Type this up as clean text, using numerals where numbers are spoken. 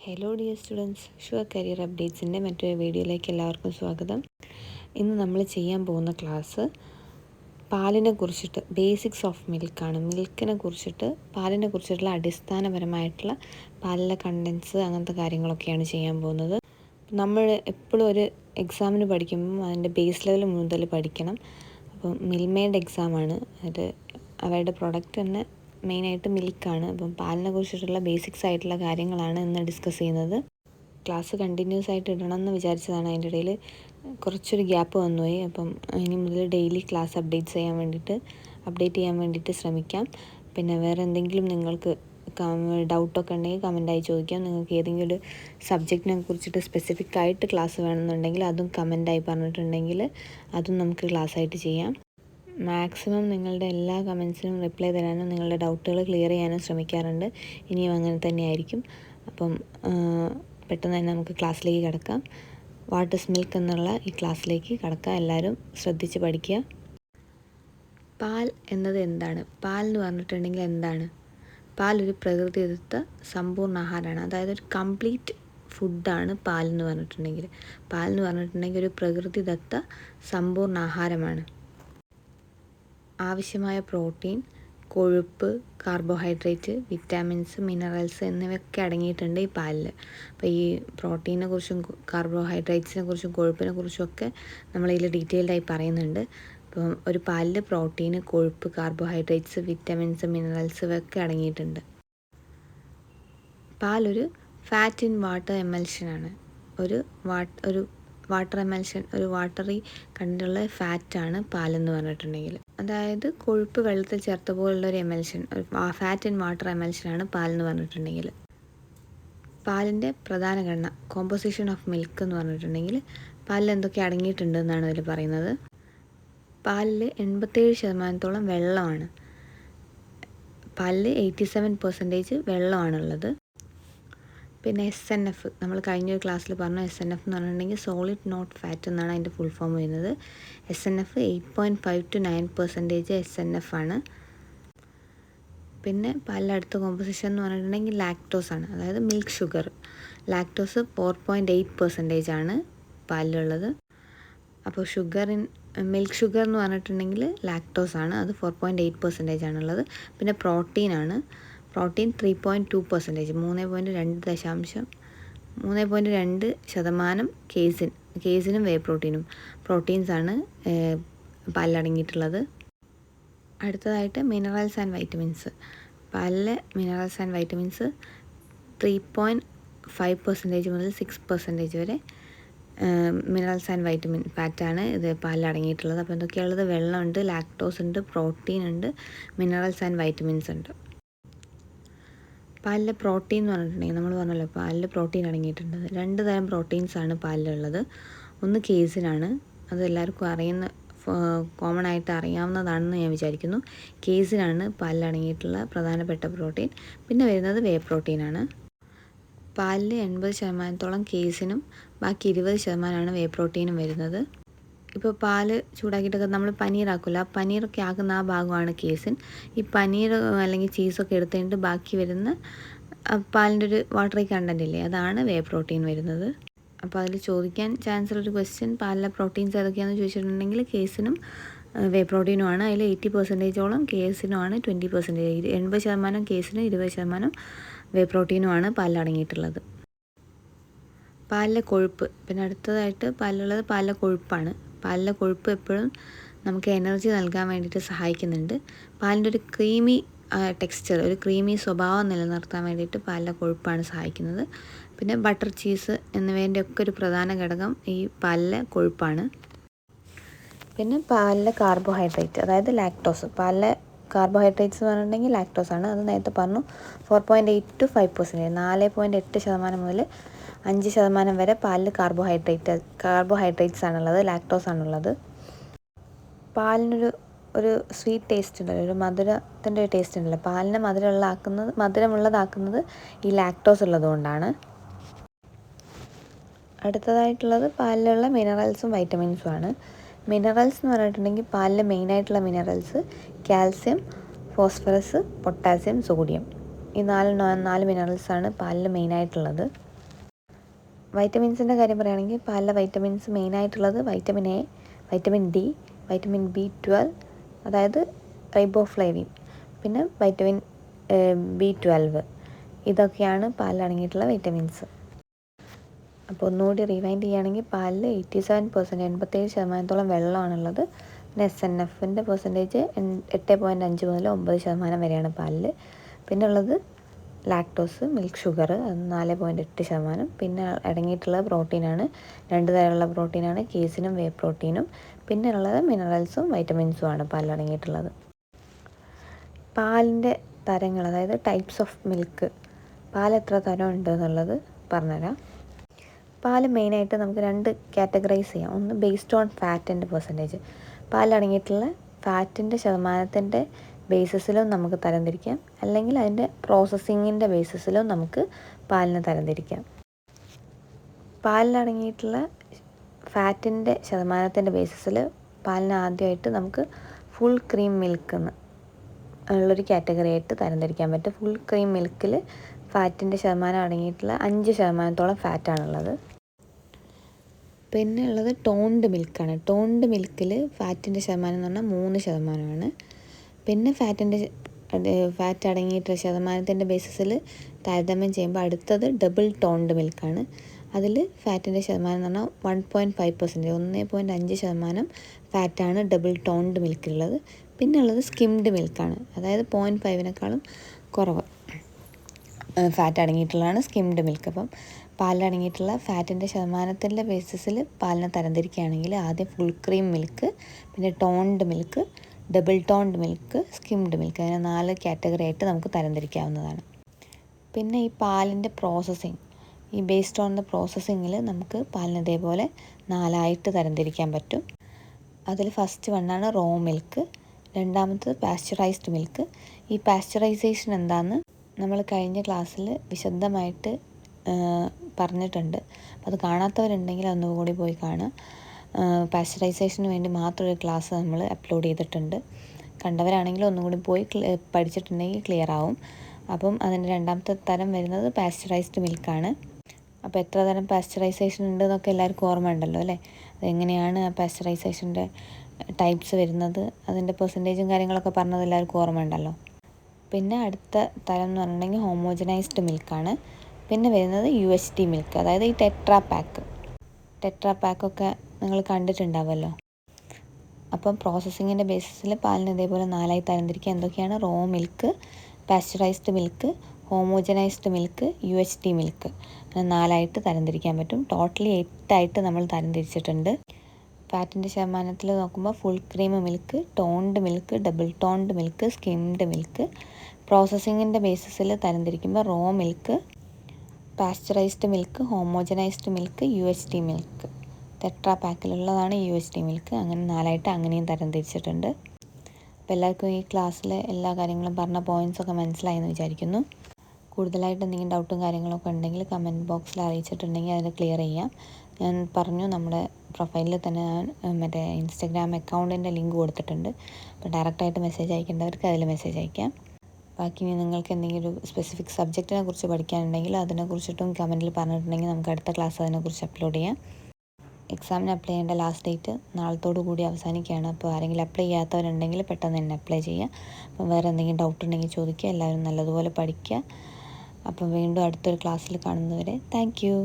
Hello dear students, sure career അപ്ഡേറ്റ്സിൻ്റെ മറ്റൊരു വീഡിയോയിലേക്ക് എല്ലാവർക്കും സ്വാഗതം. ഇന്ന് നമ്മൾ ചെയ്യാൻ പോകുന്ന ക്ലാസ് പാലിനെ കുറിച്ചിട്ട്, ബേസിക്സ് ഓഫ് മിൽക്കാണ്. പാലിനെ കുറിച്ചിട്ടുള്ള അടിസ്ഥാനപരമായിട്ടുള്ള പാലിലെ കണ്ടൻസ്, അങ്ങനത്തെ കാര്യങ്ങളൊക്കെയാണ് ചെയ്യാൻ പോകുന്നത്. നമ്മൾ എപ്പോഴും ഒരു എക്സാമിന് പഠിക്കുമ്പം അതിൻ്റെ ബേസ് ലെവൽ മുതൽ പഠിക്കണം. അപ്പം മിൽമയുടെ എക്സാമാണ് അത്. അവരുടെ പ്രൊഡക്റ്റ് തന്നെ മെയിനായിട്ട് മിൽക്കാണ്. അപ്പം പാലിനെ കുറിച്ചിട്ടുള്ള ബേസിക്സ് ആയിട്ടുള്ള കാര്യങ്ങളാണ് ഇന്ന് ഡിസ്കസ് ചെയ്യുന്നത്. ക്ലാസ് കണ്ടിന്യൂസ് ആയിട്ട് ഇടണം എന്ന് വിചാരിച്ചതാണ്. അതിൻ്റെ ഇടയിൽ കുറച്ചൊരു ഗ്യാപ്പ് വന്നുപോയി. അപ്പം ഇനി മുതൽ ഡെയിലി ക്ലാസ് അപ്ഡേറ്റ് ചെയ്യാൻ വേണ്ടിയിട്ട് ശ്രമിക്കാം. പിന്നെ വേറെ എന്തെങ്കിലും നിങ്ങൾക്ക് ഡൗട്ടൊക്കെ ഉണ്ടെങ്കിൽ കമൻറ്റായി ചോദിക്കാം. നിങ്ങൾക്ക് ഏതെങ്കിലും ഒരു സബ്ജക്റ്റിനെ കുറിച്ചിട്ട് സ്പെസിഫിക് ആയിട്ട് ക്ലാസ് വേണമെന്നുണ്ടെങ്കിൽ അതും കമൻറ്റായി പറഞ്ഞിട്ടുണ്ടെങ്കിൽ അതും നമുക്ക് ക്ലാസ്സായിട്ട് ചെയ്യാം. മാക്സിമം നിങ്ങളുടെ എല്ലാ കമൻസിനും റിപ്ലൈ തരാനും നിങ്ങളുടെ ഡൗട്ടുകൾ ക്ലിയർ ചെയ്യാനും ശ്രമിക്കാറുണ്ട്. ഇനിയും അങ്ങനെ തന്നെയായിരിക്കും. അപ്പം പെട്ടെന്ന് തന്നെ നമുക്ക് ക്ലാസ്സിലേക്ക് കിടക്കാം. വാട്ട് ഈസ് മിൽക്ക് എന്നുള്ള ഈ ക്ലാസ്സിലേക്ക് കിടക്കാം. എല്ലാവരും ശ്രദ്ധിച്ച് പഠിക്കുക. പാൽ എന്നത് എന്താണ്? പാൽ എന്ന് പറഞ്ഞിട്ടുണ്ടെങ്കിൽ എന്താണ്? പാൽ ഒരു പ്രകൃതിദത്ത സമ്പൂർണ്ണ ആഹാരമാണ്. അതായത് ഒരു കംപ്ലീറ്റ് ഫുഡാണ് പാൽ എന്ന് പറഞ്ഞിട്ടുണ്ടെങ്കിൽ ഒരു പ്രകൃതിദത്ത സമ്പൂർണ്ണ ആഹാരമാണ്. ആവശ്യമായ പ്രോട്ടീൻ, കൊഴുപ്പ്, കാർബോഹൈഡ്രേറ്റ്, വിറ്റാമിൻസ്, മിനറൽസ് എന്നിവയൊക്കെ അടങ്ങിയിട്ടുണ്ട് ഈ പാലിൽ. അപ്പോൾ ഈ പ്രോട്ടീനെ കുറിച്ചും കാർബോഹൈഡ്രേറ്റ്സിനെ കുറിച്ചും കൊഴുപ്പിനെ കുറിച്ചുമൊക്കെ നമ്മളിതിൽ ഡീറ്റെയിൽഡായി പറയുന്നുണ്ട്. അപ്പം ഒരു പാലിൽ പ്രോട്ടീന്, കൊഴുപ്പ്, കാർബോഹൈഡ്രേറ്റ്സ്, വിറ്റാമിൻസ്, മിനറൽസ് ഇവയൊക്കെ അടങ്ങിയിട്ടുണ്ട്. പാലൊരു ഫാറ്റ് ഇൻ വാട്ടർ എമൽഷനാണ്. ഒരു വാട്ടർ എമൽഷൻ, ഒരു വാട്ടറി കണ്ടുള്ള ഫാറ്റാണ് പാലെന്ന് പറഞ്ഞിട്ടുണ്ടെങ്കിൽ. അതായത് കൊഴുപ്പ് വെള്ളത്തിൽ ചേർത്ത പോലുള്ള ഒരു എമൽഷൻ, ഒരു ഫാറ്റ് ഇൻ വാട്ടർ എമൽഷനാണ് പാലെന്ന് പറഞ്ഞിട്ടുണ്ടെങ്കിൽ. പാലിൻ്റെ പ്രധാന ഘടന, കോമ്പോസിഷൻ ഓഫ് മിൽക്ക് എന്ന് പറഞ്ഞിട്ടുണ്ടെങ്കിൽ പാലിൽ എന്തൊക്കെ അടങ്ങിയിട്ടുണ്ട് എന്നാണ് ഇതിൽ പറയുന്നത്. പാലിൽ 87% വെള്ളമാണ്. പാലിൽ 87% വെള്ളമാണുള്ളത്. പിന്നെ SNF, നമ്മൾ കഴിഞ്ഞൊരു ക്ലാസ്സിൽ പറഞ്ഞു. SNF എന്ന് പറഞ്ഞിട്ടുണ്ടെങ്കിൽ സോളിഡ് നോട്ട് ഫാറ്റ് എന്നാണ് അതിൻ്റെ ഫുൾ ഫോം വരുന്നത്. SNF 8.5 to 9% SNF ആണ്. പിന്നെ പാലിൻ്റെ അടുത്ത കോമ്പോസിഷൻ എന്ന് പറഞ്ഞിട്ടുണ്ടെങ്കിൽ ലാക്ടോസ് ആണ്, അതായത് മിൽക്ക് ഷുഗർ. ലാക്ടോസ് 4.8% ആണ് പാലിലുള്ളത്. അപ്പോൾ മിൽക്ക് ഷുഗർ എന്ന് പറഞ്ഞിട്ടുണ്ടെങ്കിൽ ലാക്ടോസ് ആണ്, അത് 4.8% ആണുള്ളത്. പിന്നെ പ്രോട്ടീൻ 3.2%, 3.2% കേസിനും വേ പ്രോട്ടീൻസാണ് പാലിലടങ്ങിയിട്ടുള്ളത്. അടുത്തതായിട്ട് മിനറൽസ് ആൻഡ് വൈറ്റമിൻസ്. പാലിലെ മിനറൽസ് ആൻഡ് വൈറ്റമിൻസ് 3.5% മുതൽ 6% വരെ മിനറൽസ് ആൻഡ് വൈറ്റമിൻ ഫാറ്റാണ് ഇത് പാലിലടങ്ങിയിട്ടുള്ളത്. അപ്പോൾ എന്തൊക്കെയുള്ളത്? വെള്ളമുണ്ട്, ലാക്ടോസ് ഉണ്ട്, പ്രോട്ടീൻ ഉണ്ട്, മിനറൽസ് ആൻഡ് വൈറ്റമിൻസ് ഉണ്ട്. പാലിലെ പ്രോട്ടീൻ എന്ന് പറഞ്ഞിട്ടുണ്ടെങ്കിൽ നമ്മൾ പറഞ്ഞല്ലോ പാലിൽ പ്രോട്ടീൻ അടങ്ങിയിട്ടുണ്ട്. 2 തരം പ്രോട്ടീൻസാണ് പാലിലുള്ളത്. ഒന്ന് കേസിനാണ്, അത് എല്ലാവർക്കും കോമൺ ആയിട്ട് അറിയാവുന്നതാണെന്ന് ഞാൻ വിചാരിക്കുന്നു. കേസിനാണ് പാലിൽ അടങ്ങിയിട്ടുള്ള പ്രധാനപ്പെട്ട പ്രോട്ടീൻ. പിന്നെ വരുന്നത് വേ പ്രോട്ടീനാണ്. പാലിൽ 80% കേസിനും ബാക്കി 20% വേ പ്രോട്ടീനും വരുന്നത്. ഇപ്പോൾ പാല് ചൂടാക്കിയിട്ടൊക്കെ നമ്മൾ പനീറാക്കില്ല, ആ പനീറൊക്കെ ആക്കുന്ന ആ ഭാഗമാണ് കേസിൻ. ഈ പനീർ അല്ലെങ്കിൽ ചീസൊക്കെ എടുത്തിട്ട് ബാക്കി വരുന്ന പാലിൻ്റെ ഒരു വാട്ടറി കണ്ടൻ്റ് ഇല്ലേ, അതാണ് വേ പ്രോട്ടീൻ വരുന്നത്. അപ്പോൾ അതിൽ ചോദിക്കാൻ ചാൻസ് ഉള്ളൊരു ക്വസ്റ്റ്യൻ, പാലിലെ പ്രോട്ടീൻസ് ഏതൊക്കെയാണെന്ന് ചോദിച്ചിട്ടുണ്ടെങ്കിൽ കേസിനും വേ പ്രോട്ടീനുമാണ്. അതിൽ 80% കേസിനുമാണ്, 20% 80% കേസിനും 20% വേ പ്രോട്ടീനുമാണ് പാലിലടങ്ങിയിട്ടുള്ളത്. പാലിലെ കൊഴുപ്പ്, പിന്നെ അടുത്തതായിട്ട് പാലിലുള്ളത് പാലിലെ കൊഴുപ്പാണ്. പാലിലെ കൊഴുപ്പ് എപ്പോഴും നമുക്ക് എനർജി നൽകാൻ വേണ്ടിയിട്ട് സഹായിക്കുന്നുണ്ട്. പാലിൻ്റെ ഒരു ക്രീമി ടെക്സ്ചർ, ഒരു ക്രീമി സ്വഭാവം നിലനിർത്താൻ വേണ്ടിയിട്ട് പാലിലെ കൊഴുപ്പാണ് സഹായിക്കുന്നത്. പിന്നെ ബട്ടർ, ചീസ് എന്നിവയുടെ ഒക്കെ ഒരു പ്രധാന ഘടകം ഈ പാലിലെ കൊഴുപ്പാണ്. പിന്നെ പാലിലെ കാർബോഹൈഡ്രേറ്റ്, അതായത് ലാക്ടോസ്. പാലിലെ കാർബോഹൈഡ്രേറ്റ്സ് എന്ന് പറഞ്ഞിട്ടുണ്ടെങ്കിൽ ലാക്ടോസ് ആണ്. അത് നേരത്തെ പറഞ്ഞു, 4.8 to 5%, 4.8% മുതൽ 5% വരെ പാലിൽ കാർബോഹൈഡ്രേറ്റ്സ് ആണുള്ളത്, ലാക്ടോസ് ആണുള്ളത്. പാലിനൊരു സ്വീറ്റ് ടേസ്റ്റ് ഉണ്ടല്ലോ, ഒരു മധുരത്തിൻ്റെ ഒരു ടേസ്റ്റ് ഉണ്ടല്ലോ. പാലിനെ മധുരമുള്ളതാക്കുന്നത് ഈ ലാക്ടോസ് ഉള്ളതുകൊണ്ടാണ്. അടുത്തതായിട്ടുള്ളത് പാലിലുള്ള മിനറൽസും വൈറ്റമിൻസും ആണ്. മിനറൽസ് എന്ന് പറഞ്ഞിട്ടുണ്ടെങ്കിൽ പാലിലെ മെയിനായിട്ടുള്ള minerals calcium, phosphorus, potassium, sodium. ഈ 4 മിനറൽസാണ് പാലിൽ മെയിനായിട്ടുള്ളത്. വൈറ്റമിൻസിൻ്റെ കാര്യം പറയുകയാണെങ്കിൽ പാലിലെ വൈറ്റമിൻസ് മെയിനായിട്ടുള്ളത് vitamin A, vitamin D, vitamin B12, അതായത് റൈബോഫ്ലേവിൻ, പിന്നെ വൈറ്റമിൻ B12, ഇതൊക്കെയാണ് പാലിൽ അടങ്ങിയിട്ടുള്ള വൈറ്റമിൻസ്. അപ്പോൾ ഒന്നുകൂടി റിവൈൻഡ് ചെയ്യുകയാണെങ്കിൽ പാലിൽ 87%, 87% വെള്ളമാണുള്ളത്. പിന്നെ SNFൻ്റെ പെർസെൻറ്റേജ് 8.5 മുതൽ 9% വരെയാണ് പാലിൽ. പിന്നെ ഉള്ളത് ലാക്ടോസ്, മിൽക്ക് ഷുഗർ, അത് 4.8%. പിന്നെ അടങ്ങിയിട്ടുള്ള പ്രോട്ടീനാണ് 2 തരമുള്ള പ്രോട്ടീനാണ്, കേസിനും വേ പ്രോട്ടീനും. പിന്നെ ഉള്ളത് മിനറൽസും വൈറ്റമിൻസുമാണ് പാലിൽ അടങ്ങിയിട്ടുള്ളത്. പാലിൻ്റെ തരങ്ങൾ, അതായത് ടൈപ്സ് ഓഫ് മിൽക്ക്, പാൽ എത്ര തരം ഉണ്ട് എന്നുള്ളത് പറഞ്ഞുതരാം. പാൽ മെയിനായിട്ട് നമുക്ക് 2 കാറ്റഗറൈസ് ചെയ്യാം. ഒന്ന് ബേസ്ഡ് ഓൺ ഫാറ്റിൻ്റെ പെർസെൻറ്റേജ്, പാലടങ്ങിയിട്ടുള്ള ഫാറ്റിൻ്റെ ശതമാനത്തിൻ്റെ ബേസിസിലും നമുക്ക് തരംതിരിക്കാം, അല്ലെങ്കിൽ അതിൻ്റെ പ്രോസസ്സിങ്ങിൻ്റെ ബേസിസിലും നമുക്ക് പാലിനെ തരംതിരിക്കാം. പാലിലടങ്ങിയിട്ടുള്ള ഫാറ്റിൻ്റെ ശതമാനത്തിൻ്റെ ബേസിസിൽ പാലിനെ ആദ്യമായിട്ട് നമുക്ക് ഫുൾ ക്രീം മിൽക്ക് ഉള്ളൊരു കാറ്റഗറി ആയിട്ട് തരംതിരിക്കാൻ പറ്റും. ഫുൾ ക്രീം മിൽക്കിൽ ഫാറ്റിൻ്റെ ശതമാനം അടങ്ങിയിട്ടുള്ള 5% ഫാറ്റാണുള്ളത്. പിന്നെ ഉള്ളത് ടോൺഡ് മിൽക്കാണ്. ടോൺഡ് മിൽക്കിൽ ഫാറ്റിൻ്റെ ശതമാനം എന്ന് പറഞ്ഞാൽ 3%. പിന്നെ ഫാറ്റ് അടങ്ങിയിട്ടുള്ള ശതമാനത്തിൻ്റെ ബേസിസിൽ താരതമ്യം ചെയ്യുമ്പോൾ അടുത്തത് ഡബിൾ ടോൺഡ് മിൽക്കാണ്. അതിൽ ഫാറ്റിൻ്റെ ശതമാനം എന്ന് പറഞ്ഞാൽ 1.5%, 1.5% ഫാറ്റാണ് ഡബിൾ ടോൺഡ് മിൽക്കിലുള്ളത്. പിന്നെ ഉള്ളത് സ്കിംഡ് മിൽക്കാണ്, അതായത് 0.5-നേക്കാളും കുറവ് ഫാറ്റ് അടങ്ങിയിട്ടുള്ളതാണ് സ്കിംഡ് മിൽക്ക്. അപ്പം പാലിലടങ്ങിയിട്ടുള്ള ഫാറ്റിൻ്റെ ശതമാനത്തിൻ്റെ ബേസിസിൽ പാലിനെ തരംതിരിക്കുകയാണെങ്കിൽ ആദ്യം ഫുൾ ക്രീം മിൽക്ക്, പിന്നെ toned milk, double toned milk, skimmed milk, അങ്ങനെ 4 കാറ്റഗറി ആയിട്ട് നമുക്ക് തരംതിരിക്കാവുന്നതാണ്. പിന്നെ ഈ പാലിൻ്റെ പ്രോസസ്സിങ്, ഈ ബേസ്ഡ് ഓൺ ദ പ്രോസസ്സിങ്ങിൽ നമുക്ക് പാലിന് ഇതേപോലെ 4ആയിട്ട് തരംതിരിക്കാൻ പറ്റും. അതിൽ ഫസ്റ്റ് വണ്ണാണ് റോ മിൽക്ക്, രണ്ടാമത്തത് പാസ്ചറൈസ്ഡ് മിൽക്ക്. ഈ പാസ്ചറൈസേഷൻ എന്താണെന്ന് നമ്മൾ കഴിഞ്ഞ ക്ലാസ്സിൽ വിശദമായിട്ട് പറഞ്ഞിട്ടുണ്ട്. അപ്പോൾ അത് കാണാത്തവരുണ്ടെങ്കിൽ ഒന്നുകൂടി പോയി കാണുക. പാസ്ചറൈസേഷന് വേണ്ടി മാത്രം ഒരു ക്ലാസ് നമ്മൾ അപ്ലോഡ് ചെയ്തിട്ടുണ്ട്. കണ്ടവരാണെങ്കിൽ ഒന്നുകൂടി പോയി പഠിച്ചിട്ടുണ്ടെങ്കിൽ ക്ലിയർ ആവും. അപ്പം അതിൻ്റെ രണ്ടാമത്തെ തരം വരുന്നത് പാസ്ചറൈസ്ഡ് മിൽക്കാണ്. അപ്പോൾ എത്ര തരം പാസ്ചറൈസേഷൻ ഉണ്ട് എന്നൊക്കെ എല്ലാവർക്കും ഓർമ്മ ഉണ്ടല്ലോ അല്ലേ? അതെങ്ങനെയാണ് ആ പാസ്ചറൈസേഷൻ്റെ ടൈപ്സ് വരുന്നത്, അതിൻ്റെ പെർസെൻറ്റേജും കാര്യങ്ങളൊക്കെ പറഞ്ഞത് എല്ലാവർക്കും ഓർമ്മ ഉണ്ടല്ലോ. പിന്നെ അടുത്ത തരം എന്ന് പറഞ്ഞിട്ടുണ്ടെങ്കിൽ ഹോമോജനൈസ്ഡ് മിൽക്കാണ്. പിന്നെ വരുന്നത് UHT മിൽക്ക്, അതായത് ഈ ടെട്രാ പാക്കൊക്കെ നിങ്ങൾ കണ്ടിട്ടുണ്ടാവുമല്ലോ. അപ്പം പ്രോസസ്സിങ്ങിൻ്റെ ബേസിസിൽ പാലിന് ഇതേപോലെ 4ആയി തരംതിരിക്കുക. എന്തൊക്കെയാണ്? Raw milk, pasteurised milk, homogenised milk, UHT milk, അങ്ങനെ 4ആയിട്ട് തരംതിരിക്കാൻ പറ്റും. ടോട്ടലി 8ആയിട്ട് നമ്മൾ തരംതിരിച്ചിട്ടുണ്ട്. ഫാറ്റിൻ്റെ ശതമാനത്തിൽ നോക്കുമ്പോൾ full cream milk, toned milk, double toned milk, skimmed milk. പ്രോസസ്സിങ്ങിൻ്റെ ബേസിസിൽ തരംതിരിക്കുമ്പോൾ raw milk, pasteurised milk, homogenised milk, UHT milk. Tetra പാക്കിലുള്ളതാണ് UHT മിൽക്ക്. അങ്ങനെ 4ആയിട്ട് അങ്ങനെയും തരംതിരിച്ചിട്ടുണ്ട്. അപ്പോൾ എല്ലാവർക്കും ഈ ക്ലാസ്സിലെ എല്ലാ കാര്യങ്ങളും പറഞ്ഞ പോയിൻറ്റ്സൊക്കെ മനസ്സിലായെന്ന് വിചാരിക്കുന്നു. കൂടുതലായിട്ട് എന്തെങ്കിലും ഡൗട്ടും കാര്യങ്ങളൊക്കെ ഉണ്ടെങ്കിൽ കമൻറ്റ് ബോക്സിൽ അറിയിച്ചിട്ടുണ്ടെങ്കിൽ അതിന് ക്ലിയർ ചെയ്യാം. ഞാൻ പറഞ്ഞു, നമ്മുടെ പ്രൊഫൈലിൽ തന്നെ ഞാൻ മറ്റേ ഇൻസ്റ്റഗ്രാം അക്കൗണ്ടിൻ്റെ ലിങ്ക് കൊടുത്തിട്ടുണ്ട്. അപ്പോൾ ഡയറക്റ്റായിട്ട് മെസ്സേജ് അയക്കേണ്ടവർക്ക് അതിൽ മെസ്സേജ് അയക്കാം. ബാക്കി ഇനി നിങ്ങൾക്ക് എന്തെങ്കിലും ഒരു സ്പെസിഫിക് സബ്ജക്റ്റിനെ കുറിച്ച് പഠിക്കാനുണ്ടെങ്കിൽ അതിനെക്കുറിച്ചിട്ടും കമൻറ്റിൽ പറഞ്ഞിട്ടുണ്ടെങ്കിൽ നമുക്ക് അടുത്ത ക്ലാസ് അതിനെക്കുറിച്ച് അപ്ലോഡ് ചെയ്യാം. എക്സാമിന് അപ്ലൈ ചെയ്യേണ്ട ലാസ്റ്റ് ഡേറ്റ് നാളത്തോടു കൂടി അവസാനിക്കുകയാണ്. അപ്പോൾ ആരെങ്കിലും അപ്ലൈ ചെയ്യാത്തവരുണ്ടെങ്കിൽ പെട്ടെന്ന് തന്നെ അപ്ലൈ ചെയ്യുക. അപ്പം വേറെ എന്തെങ്കിലും ഡൗട്ട് ഉണ്ടെങ്കിൽ ചോദിക്കുക. എല്ലാവരും നല്ലതുപോലെ പഠിക്കുക. അപ്പം വീണ്ടും അടുത്തൊരു ക്ലാസ്സിൽ കാണുന്നവരെ താങ്ക് യു.